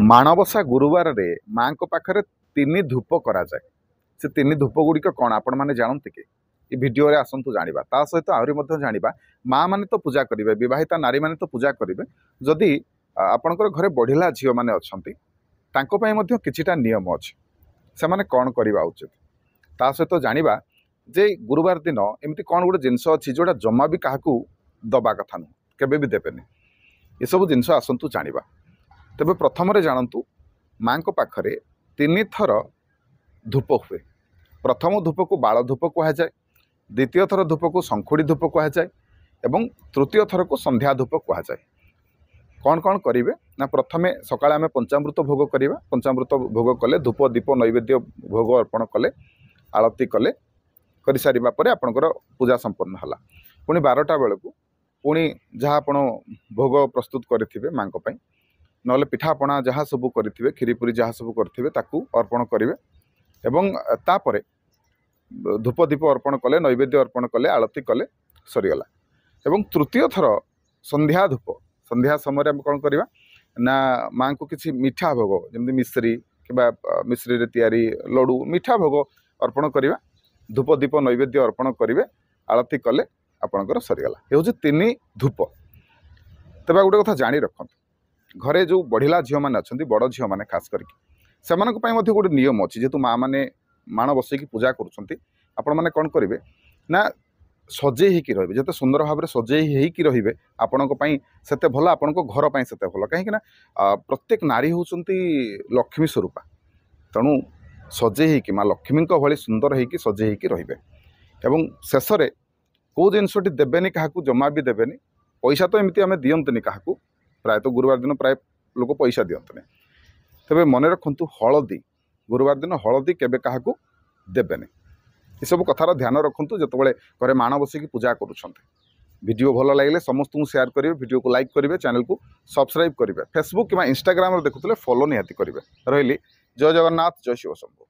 माणबसा गुरुवार रे माँ को पाखरे तीन धूप करा जाए। से तीन धूप गुड़िक कौन आपण मैंने जानते कि ये वीडियो रे आसतु जानिबा ता सहित आहरी मध्य जानिबा माँ माने तो पूजा करिवे विवाहिता नारी माने तो पूजा करिवे जदि आपणकर घरे बढ़िला झियो माने अछंती तांको पई मध्य किछिटा नियम अछि से माने कोन करिवा उचित ता सहित जानिबा जे गुरुवार दिन एमती कोन गोटे जिंस अछि जोटा जम्मा भी काहाकू दबा कथा न केबे भी देबेनी ये सब जिंस आसतु जानिबा। तेबे प्रथम जानतु माँ को पाखरे तीन थर धूप हुए। प्रथम धूप को बाल धूप कहुए, द्वितीय थर धूप को शंखुड़ी धूप कहुए एवं तृतीय थर को संध्या धूप कहुए। कौन कौन करेंगे ना प्रथमे सकाଳେ आम पंचामृत भोग करवा। पंचामृत भोग कले धूप दीप नैवेद्य भोग अर्पण कले आरती कले कर सारा पर आपणकर पूजा संपन्न है। पुणी 12टा बेलू पुणी जहाँ आप भोग प्रस्तुत करेंगे माँ को ना पिठापणा जहाँ सब करेंगे खीरीपुरी जहाँ सब करेंगे अर्पण करेंगे एवं तापर धूप दीप अर्पण कले नैवेद्य अर्पण कले आरती कले सरीगला। एवं तृतीय थर संध्या धूप संध्या समय कौन करवा ना माँ को किसी मीठा भोग जमी मिश्री कि मिश्री तैयारी लडू मीठा भोग अर्पण करवा धूप दीप नैवेद्य अर्पण करेंगे आरती कले आपणकर सरीगला। ये हूँ तीन धूप। तेज गोटे कथा जाणी रखु घरे जो बढ़िला झील मैंने अच्छा बड़ झील मैंने खास करके गोटे नियम अच्छी जेहेतु माँ मैंने माण बसैकी पूजा करें कौन करेंगे ना सजे ही रे जिते सुंदर भाव में सजे ही रे आपण से भल आपण घर पर से भल कहीं प्रत्येक नारी होती लक्ष्मी स्वरूपा तेणु सजे ही माँ लक्ष्मी भली सुंदर होगी सजे ही रे एवं शेष में कौ जिनसटी देवेनि क्या जमा भी देवेनि पैसा तो एमती आम दिंतनी क्या प्रायतः गुरुवार दिन प्राय लोक पैसा दिंतने। तेज मन रखु हलदी गुरुवार दिन हलदी केबे क्या देवेनि ये सब कथार ध्यान रखु जो घरे माण बसिकी पूजा करुँच। वीडियो भल लगे समस्त शेयर करेंगे वीडियो को लाइक करेंगे चैनल को सब्सक्राइब करेंगे फेसबुक कि इंस्टाग्राम देखुले फॉलो निहाती करेंगे। रही जय जगन्नाथ जय शिव शंभु।